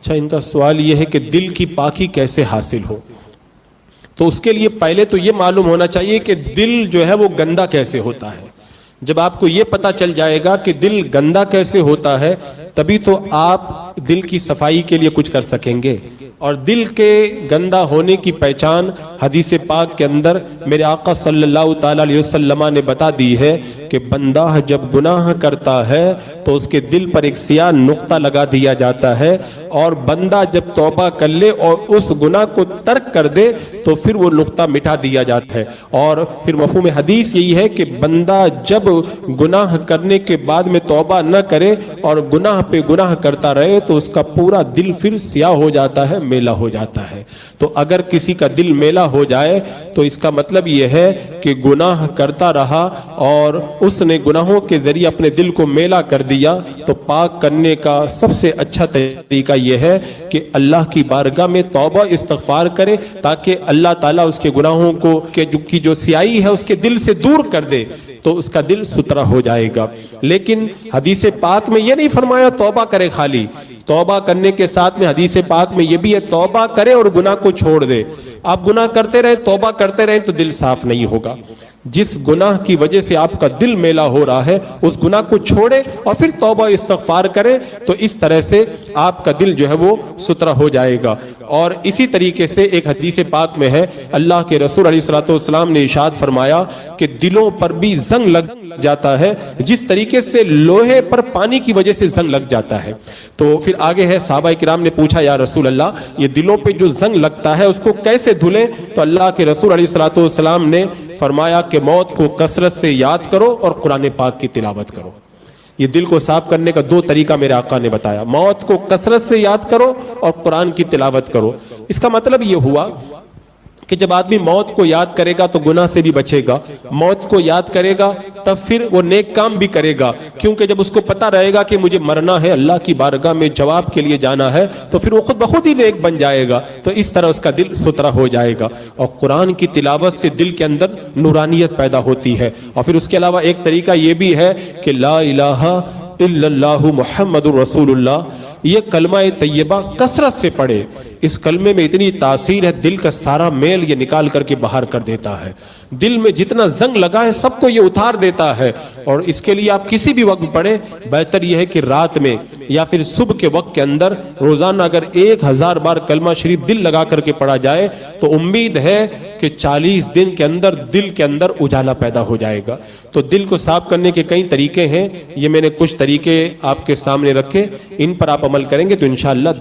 اچھا، ان کا سوال یہ ہے کہ دل کی پاکی کیسے حاصل ہو؟ تو اس کے لیے پہلے تو یہ معلوم ہونا چاہیے کہ دل جو ہے وہ گندا کیسے ہوتا ہے۔ جب آپ کو یہ پتا چل جائے گا کہ دل گندا کیسے ہوتا ہے، تبھی تو آپ دل کی صفائی کے لیے کچھ کر سکیں گے۔ اور دل کے گندا ہونے کی پہچان حدیث پاک کے اندر میرے آقا صلی اللہ تعالی علیہ وسلم نے بتا دی ہے کہ بندہ جب گناہ کرتا ہے تو اس کے دل پر ایک سیاہ نقطہ لگا دیا جاتا ہے، اور بندہ جب توبہ کر لے اور اس گناہ کو ترک کر دے تو پھر وہ نقطہ مٹا دیا جاتا ہے۔ اور پھر مفہوم حدیث یہی ہے کہ بندہ جب گناہ کرنے کے بعد میں توبہ نہ کرے اور گناہ پہ گناہ کرتا رہے تو اس کا پورا دل پھر سیاہ ہو جاتا ہے، میلا ہو جاتا ہے۔ تو اگر کسی کا دل میلا ہو جائے تو اس کا مطلب یہ ہے کہ گناہ کرتا رہا اور اس نے گناہوں کے ذریعے اپنے دل کو میلا کر دیا، تو پاک کرنے کا سب سے اچھا طریقہ یہ ہے کہ اللہ کی بارگاہ میں توبہ استغفار کرے، تاکہ اللہ تعالیٰ اس کے گناہوں کو کی جو سیاہی ہے اس کے دل سے دور کر دے، تو اس کا دل ستھرا ہو جائے گا۔ لیکن حدیث پاک میں یہ نہیں فرمایا توبہ کرے خالی، توبہ کرنے کے ساتھ میں حدیث پاک میں یہ بھی ہے توبہ کرے اور گناہ کو چھوڑ دے۔ آپ گناہ کرتے رہیں، توبہ کرتے رہیں تو دل صاف نہیں ہوگا۔ جس گناہ کی وجہ سے آپ کا دل میلا ہو رہا ہے اس گناہ کو چھوڑے اور پھر توبہ استغفار کریں، تو اس طرح سے آپ کا دل جو ہے وہ ستھرا ہو جائے گا۔ اور اسی طریقے سے ایک حدیث پاک میں ہے، اللہ کے رسول علیہ الصلوۃ والسلام نے ارشاد فرمایا کہ دلوں پر بھی زنگ لگ جاتا ہے جس طریقے سے لوہے پر پانی کی وجہ سے زنگ لگ جاتا ہے۔ تو پھر آگے ہے، صحابہ کرام نے پوچھا یا رسول اللہ یہ دلوں پہ جو زنگ لگتا ہے اس کو کیسے دھلیں؟ تو اللہ کے رسول علیہ الصلوۃ والسلام نے فرمایا کہ موت کو کثرت سے یاد کرو اور قرآن پاک کی تلاوت کرو۔ یہ دل کو صاف کرنے کا دو طریقہ میرے آقا نے بتایا، موت کو کثرت سے یاد کرو اور قرآن کی تلاوت کرو۔ اس کا مطلب یہ ہوا کہ جب آدمی موت کو یاد کرے گا تو گناہ سے بھی بچے گا، موت کو یاد کرے گا تب پھر وہ نیک کام بھی کرے گا، کیونکہ جب اس کو پتا رہے گا کہ مجھے مرنا ہے، اللہ کی بارگاہ میں جواب کے لیے جانا ہے، تو پھر وہ خود بخود ہی نیک بن جائے گا۔ تو اس طرح اس کا دل ستھرا ہو جائے گا۔ اور قرآن کی تلاوت سے دل کے اندر نورانیت پیدا ہوتی ہے۔ اور پھر اس کے علاوہ ایک طریقہ یہ بھی ہے کہ لا الہ الا اللہ محمد الرسول اللہ، یہ کلمہ طیبہ کثرت سے پڑھے۔ اس کلمے میں اتنی تاثیر ہے، دل کا سارا میل یہ نکال کر کے باہر کر دیتا ہے، دل میں جتنا زنگ لگا ہے سب کو یہ اتار دیتا ہے۔ اور اس کے لیے آپ کسی بھی وقت پڑھیں، بہتر یہ ہے کہ رات میں یا پھر صبح کے وقت کے اندر روزانہ اگر 1000 بار کلمہ شریف دل لگا کر کے پڑھا جائے تو امید ہے کہ 40 دن کے اندر دل کے اندر اجالا پیدا ہو جائے گا۔ تو دل کو صاف کرنے کے کئی طریقے ہیں، یہ میں نے کچھ طریقے آپ کے سامنے رکھے، ان پر آپ عمل کریں گے تو انشاءاللہ